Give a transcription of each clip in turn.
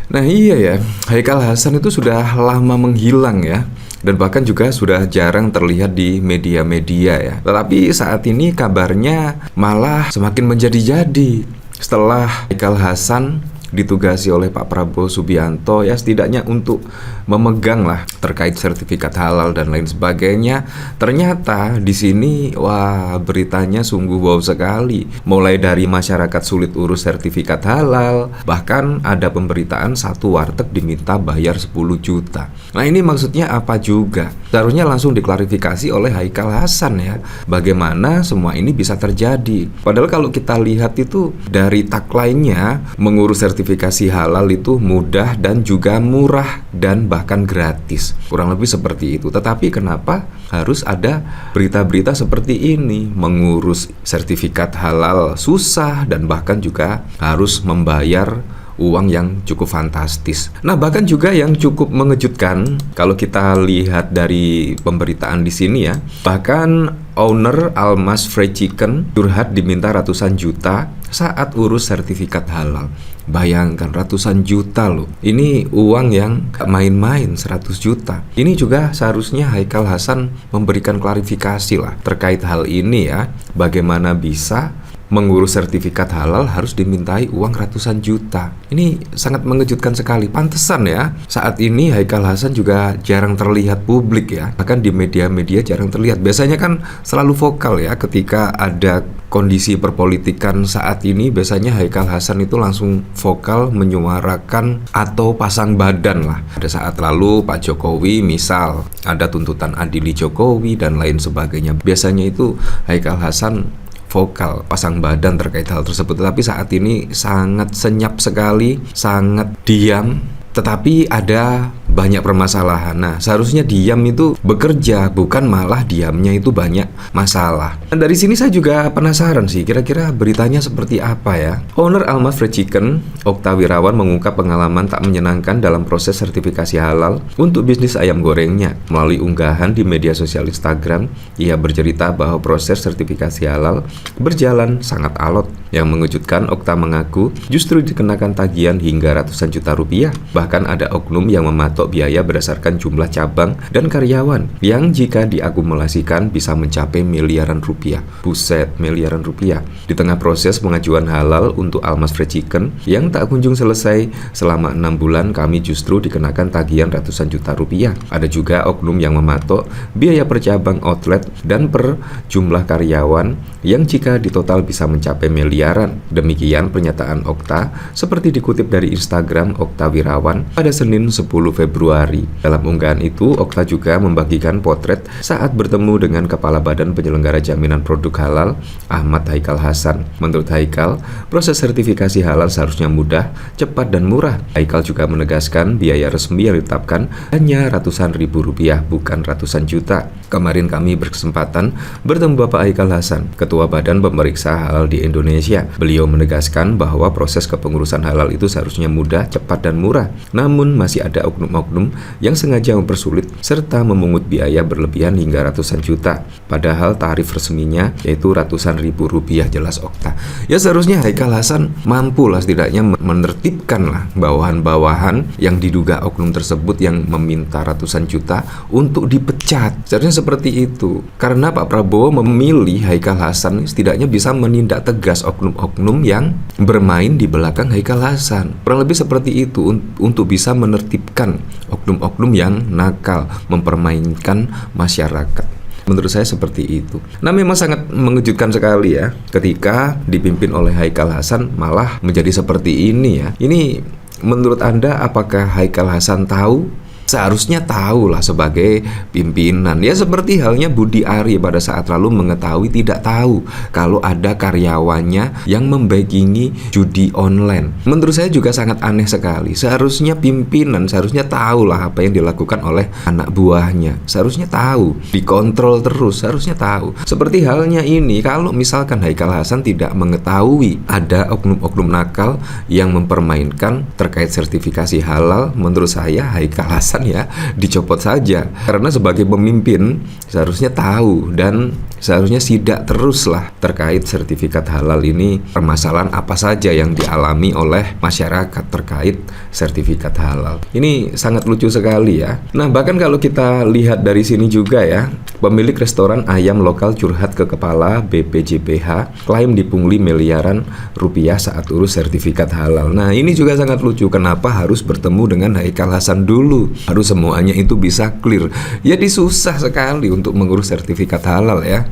Nah iya ya, Haikal Hasan itu sudah lama menghilang ya. Dan bahkan juga sudah jarang terlihat di media-media ya. Tetapi saat ini kabarnya malah semakin menjadi-jadi. Setelah Haikal Hasan ditugasi oleh Pak Prabowo Subianto ya setidaknya untuk memegang lah terkait sertifikat halal dan lain sebagainya. Ternyata di sini wah beritanya sungguh wow sekali. Mulai dari masyarakat sulit urus sertifikat halal, bahkan ada pemberitaan satu warteg diminta bayar 10 juta. Nah ini maksudnya apa juga? Seharusnya langsung diklarifikasi oleh Haikal Hasan ya. Bagaimana semua ini bisa terjadi? Padahal kalau kita lihat itu dari tagline-nya mengurus sertifikasi halal itu mudah dan juga murah dan bahkan gratis. Kurang lebih seperti itu. Tetapi kenapa harus ada berita-berita seperti ini? Mengurus sertifikat halal susah dan bahkan juga harus membayar uang yang cukup fantastis. Nah, bahkan juga yang cukup mengejutkan kalau kita lihat dari pemberitaan di sini ya. Bahkan owner Almas Fried Chicken curhat diminta ratusan juta saat urus sertifikat halal. Bayangkan ratusan juta loh. Ini uang yang gak main-main, 100 juta. Ini juga seharusnya Haikal Hasan memberikan klarifikasi lah terkait hal ini ya. Bagaimana bisa mengurus sertifikat halal harus dimintai uang ratusan juta. Ini sangat mengejutkan sekali. Pantesan ya, saat ini Haikal Hasan juga jarang terlihat publik ya. Bahkan di media-media jarang terlihat. Biasanya kan selalu vokal ya ketika ada kondisi perpolitikan saat ini. Biasanya Haikal Hasan itu langsung vokal menyuarakan atau pasang badan lah. Pada saat lalu Pak Jokowi misal ada tuntutan adili Jokowi dan lain sebagainya. Biasanya itu Haikal Hasan vokal, pasang badan terkait hal tersebut. Tetapi saat ini sangat senyap sekali, sangat diam. Tetapi ada banyak permasalahan. Nah, seharusnya diam itu bekerja, bukan malah diamnya itu banyak masalah. Dan dari sini saya juga penasaran sih, kira-kira beritanya seperti apa ya? Owner Almas Fried Chicken, Okta Wirawan mengungkap pengalaman tak menyenangkan dalam proses sertifikasi halal untuk bisnis ayam gorengnya. Melalui unggahan di media sosial Instagram, ia bercerita bahwa proses sertifikasi halal berjalan sangat alot. Yang mengejutkan, Okta mengaku justru dikenakan tagihan hingga ratusan juta rupiah. Bahkan ada oknum yang mematok biaya berdasarkan jumlah cabang dan karyawan yang jika diakumulasikan bisa mencapai miliaran rupiah. Buset, miliaran rupiah. Di tengah proses pengajuan halal untuk Almas Fried Chicken yang tak kunjung selesai selama 6 bulan, kami justru dikenakan tagihan ratusan juta rupiah. Ada juga oknum yang mematok biaya per cabang outlet dan per jumlah karyawan yang jika ditotal bisa mencapai miliaran. Demikian pernyataan Okta seperti dikutip dari Instagram Okta Wirawan pada Senin 10 Februari. Dalam unggahan itu, Okta juga membagikan potret saat bertemu dengan Kepala Badan Penyelenggara Jaminan Produk Halal, Ahmad Haikal Hasan. Menurut Haikal, proses sertifikasi halal seharusnya mudah, cepat, dan murah. Haikal juga menegaskan biaya resmi yang ditetapkan hanya ratusan ribu rupiah, bukan ratusan juta. Kemarin kami berkesempatan bertemu Bapak Haikal Hasan, Ketua Badan Pemeriksa Halal di Indonesia. Beliau menegaskan bahwa proses kepengurusan halal itu seharusnya mudah, cepat, dan murah. Namun masih ada oknum-oknum yang sengaja mempersulit serta memungut biaya berlebihan hingga ratusan juta. Padahal tarif resminya yaitu ratusan ribu rupiah, jelas Okta. Ya seharusnya Haikal Hasan mampu lah setidaknya menertibkan lah bawahan-bawahan yang diduga oknum tersebut yang meminta ratusan juta untuk dipecat. Seharusnya seperti itu. Karena Pak Prabowo memilih Haikal Hasan setidaknya bisa menindak tegas oknum-oknum yang bermain di belakang Haikal Hasan. Kurang lebih seperti itu untuk bisa menertibkan oknum-oknum yang nakal mempermainkan masyarakat. Menurut saya seperti itu. Nah memang sangat mengejutkan sekali ya ketika dipimpin oleh Haikal Hasan malah menjadi seperti ini ya. Ini menurut Anda apakah Haikal Hasan tahu? Seharusnya tahu lah sebagai pimpinan. Ya seperti halnya Budi Ari pada saat lalu mengetahui tidak tahu kalau ada karyawannya yang membackingi judi online. Menurut saya juga sangat aneh sekali. Seharusnya pimpinan seharusnya tahu lah apa yang dilakukan oleh anak buahnya. Seharusnya tahu, dikontrol terus, seharusnya tahu. Seperti halnya ini, kalau misalkan Haikal Hasan tidak mengetahui ada oknum-oknum nakal yang mempermainkan terkait sertifikasi halal, menurut saya Haikal Hasan hasan ya dicopot saja. Karena sebagai pemimpin seharusnya tahu dan seharusnya sidak teruslah terkait sertifikat halal ini, permasalahan apa saja yang dialami oleh masyarakat terkait sertifikat halal. Ini sangat lucu sekali ya. Nah, bahkan kalau kita lihat dari sini juga ya, pemilik restoran ayam lokal curhat ke kepala BPJPH, klaim dipungli miliaran rupiah saat urus sertifikat halal. Nah, ini juga sangat lucu. Kenapa harus bertemu dengan Haikal Hasan dulu? Harus semuanya itu bisa clear. Jadi susah sekali untuk mengurus sertifikat halal ya,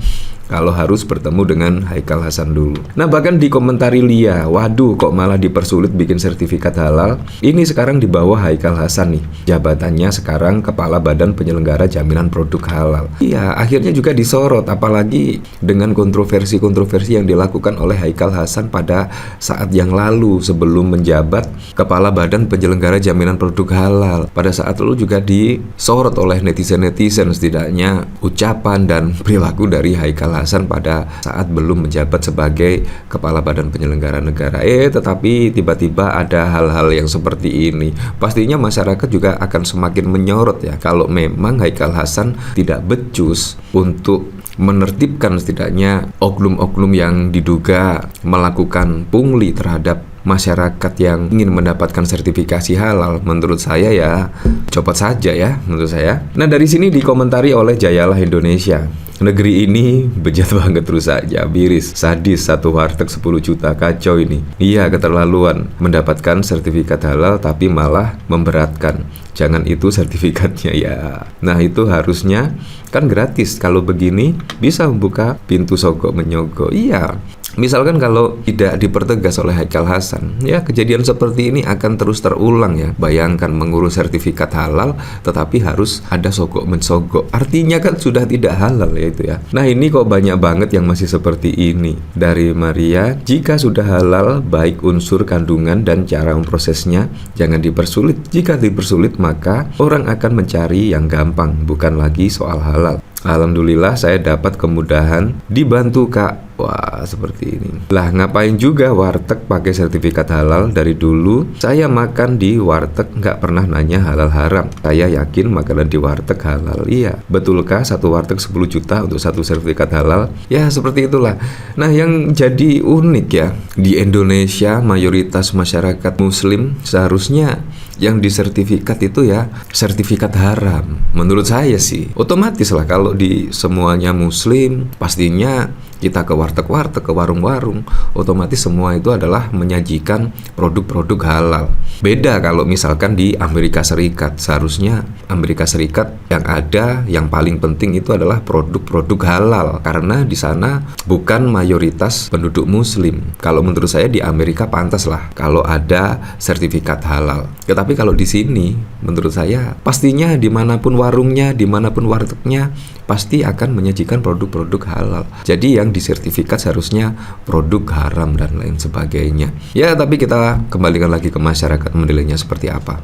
kalau harus bertemu dengan Haikal Hasan dulu. Nah, bahkan dikomentari Lia, waduh kok malah dipersulit bikin sertifikat halal. Ini sekarang di bawah Haikal Hasan nih. Jabatannya sekarang Kepala Badan Penyelenggara Jaminan Produk Halal. Iya, akhirnya juga disorot, apalagi dengan kontroversi-kontroversi yang dilakukan oleh Haikal Hasan pada saat yang lalu sebelum menjabat Kepala Badan Penyelenggara Jaminan Produk Halal. Pada saat itu juga disorot oleh netizen-netizen setidaknya ucapan dan perilaku dari Haikal Hasan pada saat belum menjabat sebagai Kepala Badan Penyelenggara Negara. Tetapi tiba-tiba ada hal-hal yang seperti ini. Pastinya masyarakat juga akan semakin menyorot ya, kalau memang Haikal Hasan tidak becus untuk menertibkan setidaknya oknum-oknum yang diduga melakukan pungli terhadap masyarakat yang ingin mendapatkan sertifikasi halal. Menurut saya ya copot saja ya, menurut saya. Nah, dari sini dikomentari oleh Jayalah Indonesia, negeri ini bejat banget terus saja, miris, sadis, satu warteg 10 juta, kacau ini. Iya, keterlaluan, mendapatkan sertifikat halal tapi malah memberatkan. Jangan itu sertifikatnya ya. Nah, itu harusnya kan gratis. Kalau begini bisa membuka pintu sogok menyogok. Iya. Misalkan kalau tidak dipertegas oleh Haikal Hasan, ya kejadian seperti ini akan terus terulang ya. Bayangkan mengurus sertifikat halal tetapi harus ada sogok mensogok. Artinya kan sudah tidak halal ya itu ya. Nah, ini kok banyak banget yang masih seperti ini. Dari Maria, jika sudah halal baik unsur kandungan dan cara memprosesnya jangan dipersulit. Jika dipersulit maka orang akan mencari yang gampang, bukan lagi soal halal. Alhamdulillah saya dapat kemudahan, dibantu Kak. Wah, seperti ini. Lah, ngapain juga warteg pakai sertifikat halal? Dari dulu saya makan di warteg nggak pernah nanya halal haram. Saya yakin makanan di warteg halal. Iya, betulkah satu warteg 10 juta untuk satu sertifikat halal? Ya, seperti itulah. Nah, yang jadi unik ya, di Indonesia mayoritas masyarakat muslim seharusnya yang disertifikat itu ya sertifikat haram. Menurut saya sih otomatis lah, kalau di semuanya muslim pastinya kita ke warteg-warteg, ke warung-warung, otomatis semua itu adalah menyajikan produk-produk halal. Beda kalau misalkan di Amerika Serikat. Seharusnya Amerika Serikat yang ada, yang paling penting itu adalah produk-produk halal, karena di sana bukan mayoritas penduduk muslim. Kalau menurut saya di Amerika pantas lah kalau ada sertifikat halal. Tetapi kalau di sini menurut saya pastinya dimanapun warungnya, dimanapun wartegnya pasti akan menyajikan produk-produk halal. Jadi yang disertifikat seharusnya produk haram dan lain sebagainya. Ya, tapi kita kembalikan lagi ke masyarakat menilainya seperti apa.